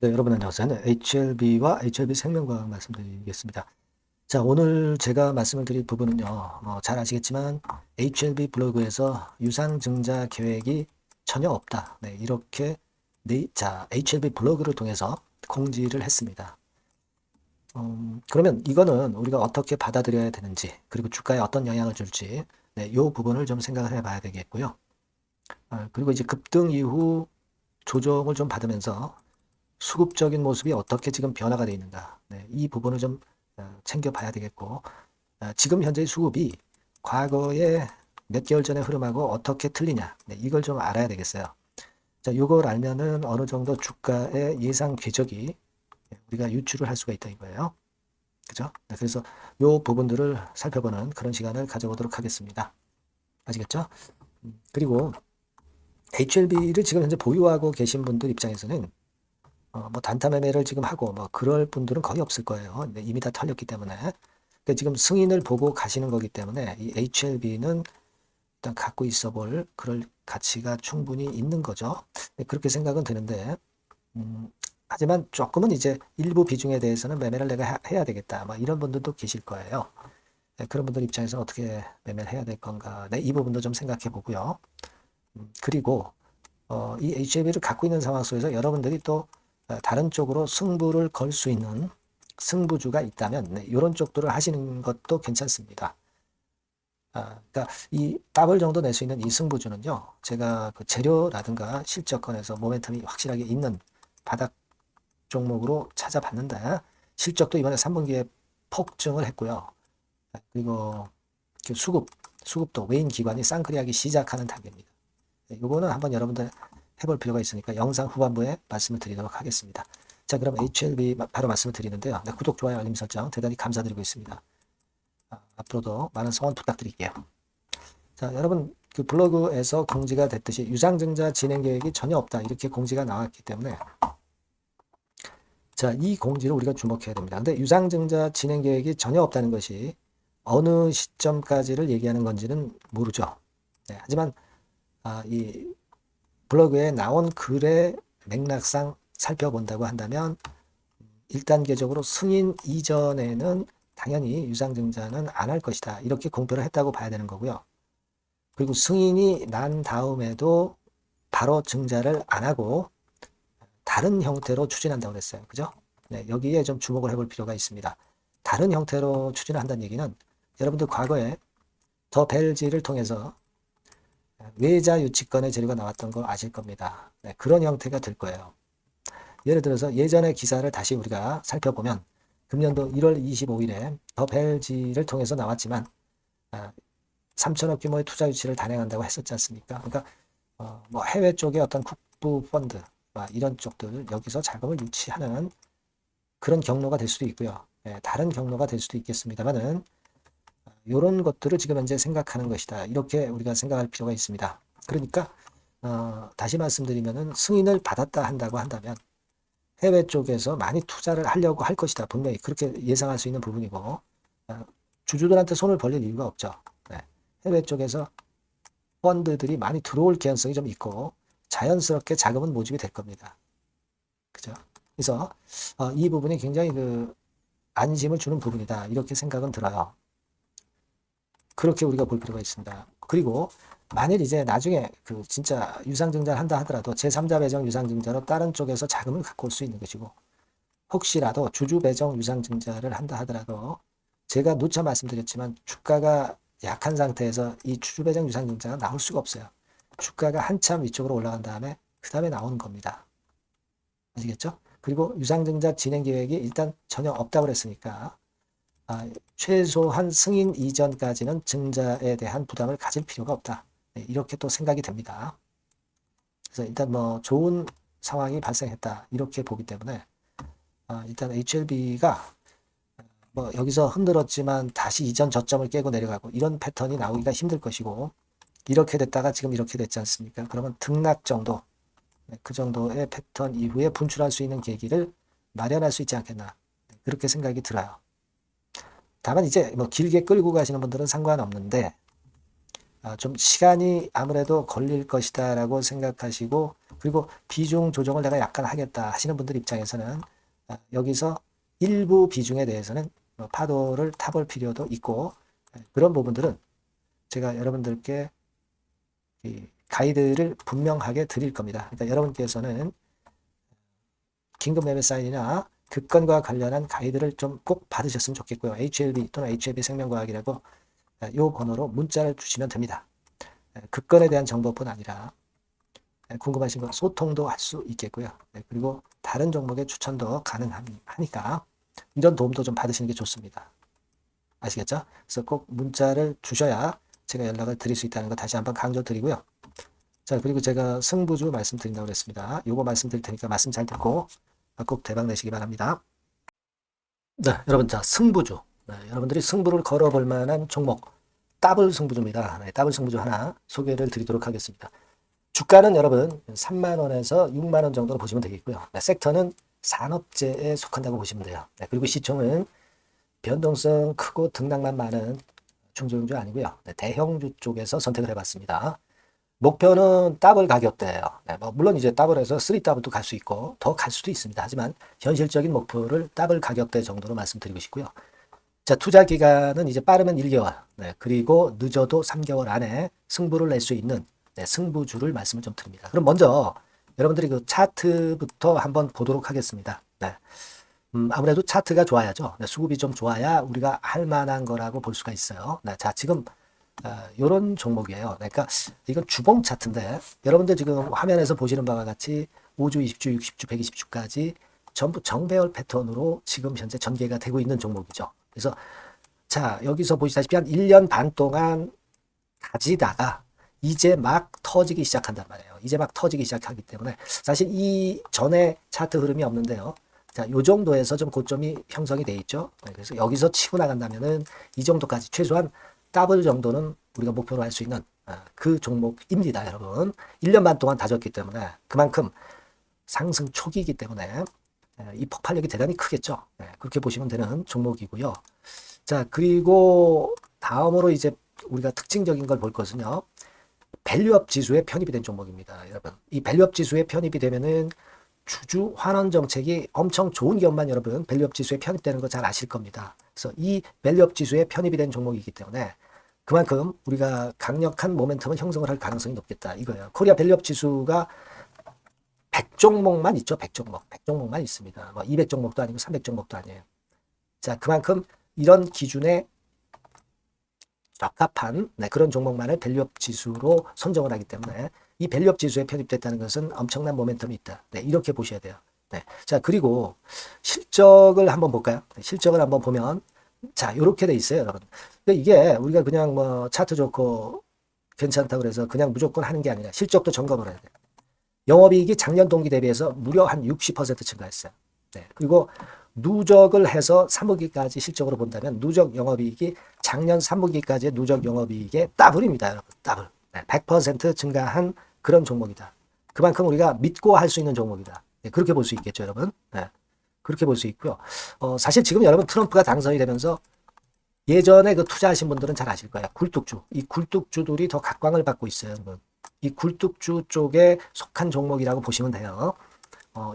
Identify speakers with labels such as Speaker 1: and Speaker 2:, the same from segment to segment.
Speaker 1: 네, 여러분 안녕하세요. 네, HLB와 HLB 생명과학 말씀드리겠습니다. 자, 오늘 제가 말씀을 드릴 부분은요, 잘 아시겠지만 HLB 블로그에서 유상증자 계획이 전혀 없다. 네, 이렇게 HLB 블로그를 통해서 공지를 했습니다. 그러면 이거는 우리가 어떻게 받아들여야 되는지, 그리고 주가에 어떤 영향을 줄지, 네, 이 부분을 좀 생각을 해봐야 되겠고요. 그리고 이제 급등 이후 조정을 좀 받으면서 수급적인 모습이 어떻게 지금 변화가 되어 있는가. 네, 이 부분을 좀 챙겨봐야 되겠고, 지금 현재의 수급이 과거에 몇 개월 전의 흐름하고 어떻게 틀리냐. 네, 이걸 좀 알아야 되겠어요. 자, 이걸 알면은 어느 정도 주가의 예상 궤적이 우리가 유추를 할 수가 있다 이거예요. 그죠? 네, 그래서 이 부분들을 살펴보는 그런 시간을 가져보도록 하겠습니다. 아시겠죠? 그리고 HLB를 지금 현재 보유하고 계신 분들 입장에서는 뭐 단타 매매를 지금 하고 뭐 그럴 분들은 거의 없을 거예요. 네, 이미 다 털렸기 때문에. 그러니까 지금 승인을 보고 가시는 거기 때문에 이 HLB는 일단 갖고 있어 볼 그럴 가치가 충분히 있는 거죠. 네, 그렇게 생각은 드는데, 하지만 조금은 이제 일부 비중에 대해서는 매매를 내가 해야 되겠다. 뭐 이런 분들도 계실 거예요. 네, 그런 분들 입장에서 어떻게 매매를 해야 될 건가. 네, 이 부분도 좀 생각해 보고요. 그리고 이 HLB를 갖고 있는 상황 속에서 여러분들이 또 다른 쪽으로 승부를 걸 수 있는 승부주가 있다면 네, 이런 쪽들을 하시는 것도 괜찮습니다. 그러니까 이 더블 정도 낼 수 있는 이 승부주는요, 제가 그 재료라든가 실적권에서 모멘텀이 확실하게 있는 바닥 종목으로 찾아봤는데 실적도 이번에 3분기에 폭증을 했고요. 그리고 그 수급도 외인 기관이 쌍끌이하기 시작하는 단계입니다. 이거는 한번 여러분들 해볼 필요가 있으니까 영상 후반부에 말씀을 드리도록 하겠습니다. 자, 그럼 HLB 바로 말씀을 드리는데요. 네, 구독, 좋아요, 알림 설정 대단히 감사드리고 있습니다. 앞으로도 많은 성원 부탁드릴게요. 자, 여러분 그 블로그에서 공지가 됐듯이 유상증자 진행 계획이 전혀 없다 이렇게 공지가 나왔기 때문에 자, 이 공지를 우리가 주목해야 됩니다. 근데 유상증자 진행 계획이 전혀 없다는 것이 어느 시점까지를 얘기하는 건지는 모르죠. 네, 하지만 이 블로그에 나온 글의 맥락상 살펴본다고 한다면 1단계적으로 승인 이전에는 당연히 유상증자는 안 할 것이다. 이렇게 공표를 했다고 봐야 되는 거고요. 그리고 승인이 난 다음에도 바로 증자를 안 하고 다른 형태로 추진한다고 그랬어요. 그죠? 네, 여기에 좀 주목을 해볼 필요가 있습니다. 다른 형태로 추진을 한다는 얘기는 여러분들 과거에 더 벨지를 통해서 외자 유치권의 재료가 나왔던 거 아실 겁니다. 네, 그런 형태가 될 거예요. 예를 들어서 예전의 기사를 다시 우리가 살펴보면 금년도 1월 25일에 더 벨지를 통해서 나왔지만 3천억 규모의 투자 유치를 단행한다고 했었지 않습니까? 그러니까 뭐 해외 쪽의 어떤 국부 펀드 이런 쪽들 여기서 자금을 유치하는 그런 경로가 될 수도 있고요. 다른 경로가 될 수도 있겠습니다만은 이런 것들을 지금 현재 생각하는 것이다. 이렇게 우리가 생각할 필요가 있습니다. 그러니까 다시 말씀드리면은 승인을 받았다 한다고 한다면 해외 쪽에서 많이 투자를 하려고 할 것이다. 분명히 그렇게 예상할 수 있는 부분이고 주주들한테 손을 벌릴 이유가 없죠. 네. 해외 쪽에서 펀드들이 많이 들어올 개연성이 좀 있고 자연스럽게 자금은 모집이 될 겁니다. 그죠? 그래서 이 부분이 굉장히 그 안심을 주는 부분이다. 이렇게 생각은 들어요. 그렇게 우리가 볼 필요가 있습니다. 그리고 만일 이제 나중에 그 진짜 유상증자를 한다 하더라도 제3자 배정 유상증자로 다른 쪽에서 자금을 갖고 올 수 있는 것이고 혹시라도 주주 배정 유상증자를 한다 하더라도 제가 누차 말씀드렸지만 주가가 약한 상태에서 이 주주 배정 유상증자가 나올 수가 없어요. 주가가 한참 위쪽으로 올라간 다음에 그 다음에 나오는 겁니다. 아시겠죠? 그리고 유상증자 진행 계획이 일단 전혀 없다고 그랬으니까 최소한 승인 이전까지는 증자에 대한 부담을 가질 필요가 없다. 네, 이렇게 또 생각이 됩니다. 그래서 일단 뭐 좋은 상황이 발생했다. 이렇게 보기 때문에 일단 HLB가 뭐 여기서 흔들었지만 다시 이전 저점을 깨고 내려가고 이런 패턴이 나오기가 힘들 것이고 이렇게 됐다가 지금 이렇게 됐지 않습니까? 그러면 등락 정도, 네, 그 정도의 패턴 이후에 분출할 수 있는 계기를 마련할 수 있지 않겠나. 그렇게 생각이 들어요. 다만 이제 뭐 길게 끌고 가시는 분들은 상관없는데 좀 시간이 아무래도 걸릴 것이다라고 생각하시고, 그리고 비중 조정을 내가 약간 하겠다 하시는 분들 입장에서는 여기서 일부 비중에 대해서는 파도를 타볼 필요도 있고, 그런 부분들은 제가 여러분들께 이 가이드를 분명하게 드릴 겁니다. 그러니까 여러분께서는 긴급 매매 사인이나 급건과 관련한 가이드를 좀 꼭 받으셨으면 좋겠고요. HLB 또는 HLB 생명과학이라고 이 번호로 문자를 주시면 됩니다. 급건에 대한 정보뿐 아니라 궁금하신 거 소통도 할 수 있겠고요. 그리고 다른 종목의 추천도 가능하니까 이런 도움도 좀 받으시는 게 좋습니다. 아시겠죠? 그래서 꼭 문자를 주셔야 제가 연락을 드릴 수 있다는 거 다시 한번 강조드리고요. 자, 그리고 제가 승부주 말씀드린다고 그랬습니다. 요거 말씀드릴 테니까 말씀 잘 듣고 꼭 대박 내시기 바랍니다. 네, 여러분, 자, 승부주. 네, 여러분들이 승부를 걸어볼 만한 종목, 더블 승부주입니다. 네, 더블 승부주 하나 소개를 드리도록 하겠습니다. 주가는 여러분 3만원에서 6만원 정도로 보시면 되겠고요. 네, 섹터는 산업재에 속한다고 보시면 돼요. 네, 그리고 시총은 변동성 크고 등락만 많은 중소형주 아니고요. 네, 대형주 쪽에서 선택을 해봤습니다. 목표는 더블 가격대예요. 네, 뭐 물론 이제 더블에서 3더블도 갈 수 있고 더 갈 수도 있습니다. 하지만 현실적인 목표를 더블 가격대 정도로 말씀드리고 싶고요. 자, 투자 기간은 이제 빠르면 1개월, 네, 그리고 늦어도 3개월 안에 승부를 낼 수 있는 승부주를 말씀을 좀 드립니다. 그럼 먼저 여러분들이 그 차트부터 한번 보도록 하겠습니다. 네. 아무래도 차트가 좋아야죠. 네, 수급이 좀 좋아야 우리가 할 만한 거라고 볼 수가 있어요. 네, 자, 지금 요런 종목이에요. 그러니까 이건 주봉 차트인데 여러분들 지금 화면에서 보시는 바와 같이 5주, 20주, 60주, 120주까지 전부 정배열 패턴으로 지금 현재 전개가 되고 있는 종목이죠. 그래서 자, 여기서 보시다시피 한 1년 반 동안 가지다가 이제 막 터지기 시작한단 말이에요. 이제 막 터지기 시작하기 때문에 사실 이 전에 차트 흐름이 없는데요. 자, 요 정도에서 좀 고점이 형성이 돼 있죠. 그래서 여기서 치고 나간다면은 이 정도까지 최소한 더블 정도는 우리가 목표로 할 수 있는 그 종목입니다, 여러분. 1년 반 동안 다졌기 때문에 그만큼 상승 초기이기 때문에 이 폭발력이 대단히 크겠죠. 그렇게 보시면 되는 종목이고요. 자, 그리고 다음으로 이제 우리가 특징적인 걸 볼 것은요. 밸류업 지수에 편입이 된 종목입니다, 여러분. 이 밸류업 지수에 편입이 되면은 주주 환원 정책이 엄청 좋은 기업만 여러분 밸류업 지수에 편입되는 거 잘 아실 겁니다. 그래서 이 밸류업 지수에 편입이 된 종목이기 때문에 그만큼 우리가 강력한 모멘텀을 형성을 할 가능성이 높겠다 이거예요. 코리아 밸류업 지수가 100종목만 있죠. 100종목. 100종목만 있습니다. 뭐 200종목도 아니고 300종목도 아니에요. 자, 그만큼 이런 기준에 적합한 그런 종목만을 밸류업 지수로 선정을 하기 때문에 이 밸류업 지수에 편입됐다는 것은 엄청난 모멘텀이 있다. 네, 이렇게 보셔야 돼요. 네. 자, 그리고 실적을 한번 볼까요? 네, 실적을 한번 보면 자, 이렇게 돼 있어요, 여러분. 이게 우리가 그냥 뭐 차트 좋고 괜찮다고 그래서 그냥 무조건 하는 게 아니라 실적도 점검을 해야 돼요. 영업이익이 작년 동기 대비해서 무려 한 60% 증가했어요. 네. 그리고 누적을 해서 3분기까지 실적으로 본다면 누적 영업이익이 작년 3분기까지의 누적 영업이익의 더블입니다, 여러분. 더블. 네. 100% 증가한 그런 종목이다. 그만큼 우리가 믿고 할 수 있는 종목이다. 네. 그렇게 볼 수 있겠죠, 여러분. 네. 그렇게 볼 수 있고요. 사실 지금 여러분 트럼프가 당선이 되면서 예전에 그 투자하신 분들은 잘 아실 거예요. 굴뚝주. 이 굴뚝주들이 더 각광을 받고 있어요, 여러분. 이 굴뚝주 쪽에 속한 종목이라고 보시면 돼요.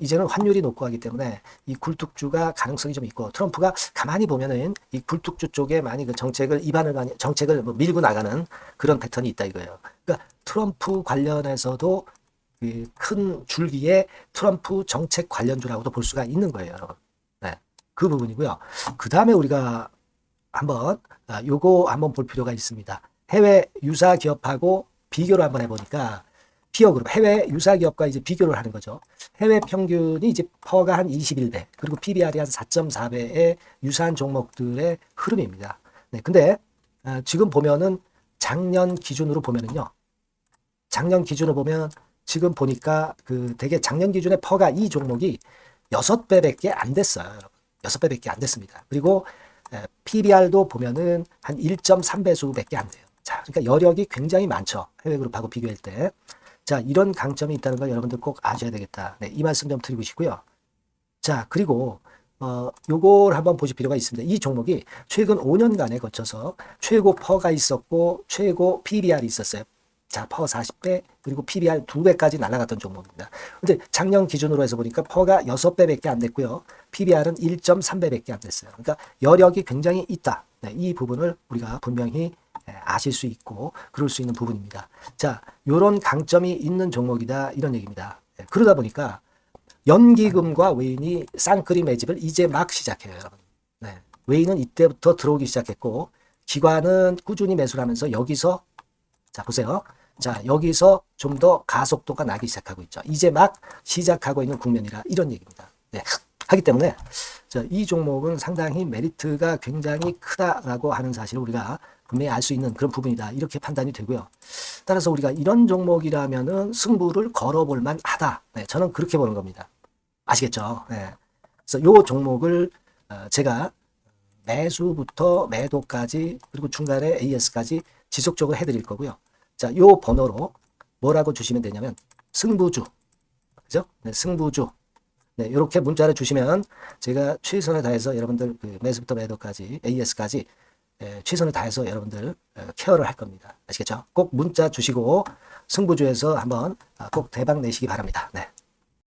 Speaker 1: 이제는 환율이 높고 하기 때문에 이 굴뚝주가 가능성이 좀 있고 트럼프가 가만히 보면은 이 굴뚝주 쪽에 많이 그 정책을 정책을 밀고 나가는 그런 패턴이 있다 이거예요. 그러니까 트럼프 관련해서도 그 큰 줄기에 트럼프 정책 관련주라고도 볼 수가 있는 거예요, 여러분. 네, 그 부분이고요. 그 다음에 우리가 한번 요거 한번 볼 필요가 있습니다. 해외 유사 기업하고 비교를 한번 해보니까 피어 그룹 해외 유사 기업과 이제 비교를 하는 거죠. 해외 평균이 이제 퍼가 한 21배 그리고 PBR이 한 4.4배의 유사한 종목들의 흐름입니다. 네, 근데 지금 보면은 작년 기준으로 보면은요. 작년 기준으로 보면 지금 보니까 그 되게 작년 기준의 퍼가 이 종목이 6배밖에 안 됐어요. 여러분. 6배밖에 안 됐습니다. 그리고 PBR도 보면은 한 1.3배수밖에 안 돼요. 자, 그러니까 여력이 굉장히 많죠. 해외 그룹하고 비교할 때. 자, 이런 강점이 있다는 걸 여러분들 꼭 아셔야 되겠다. 네, 이 말씀 좀 드리고 싶고요. 자, 그리고 요걸 한번 보실 필요가 있습니다. 이 종목이 최근 5년간에 거쳐서 최고 퍼가 있었고 최고 PBR이 있었어요. 자, 퍼 40배 그리고 PBR 2배까지 날아갔던 종목입니다. 근데 작년 기준으로 해서 보니까 퍼가 6배밖에 안 됐고요. PBR은 1.3배밖에 안 됐어요. 그러니까 여력이 굉장히 있다. 네, 이 부분을 우리가 분명히 아실 수 있고 그럴 수 있는 부분입니다. 자, 요런 강점이 있는 종목이다 이런 얘기입니다. 그러다 보니까 연기금과 외인이 쌍끌이 매집을 이제 막 시작해요, 여러분. 네. 외인은 이때부터 들어오기 시작했고 기관은 꾸준히 매수를 하면서 여기서 자 보세요. 자 여기서 좀 더 가속도가 나기 시작하고 있죠. 이제 막 시작하고 있는 국면이라 이런 얘기입니다. 네. 하기 때문에 자, 이 종목은 상당히 메리트가 굉장히 크다라고 하는 사실을 우리가 분명히 알 수 있는 그런 부분이다. 이렇게 판단이 되고요. 따라서 우리가 이런 종목이라면은 승부를 걸어볼 만하다. 네, 저는 그렇게 보는 겁니다. 아시겠죠? 네. 그래서 요 종목을 제가 매수부터 매도까지 그리고 중간에 AS까지 지속적으로 해드릴 거고요. 자, 요 번호로 뭐라고 주시면 되냐면 승부주, 그죠? 네, 승부주. 네, 이렇게 문자를 주시면 제가 최선을 다해서 여러분들 그 매수부터 매도까지 AS까지 최선을 다해서 여러분들 케어를 할 겁니다. 아시겠죠? 꼭 문자 주시고 승부주에서 한번 꼭 대박 내시기 바랍니다. 네.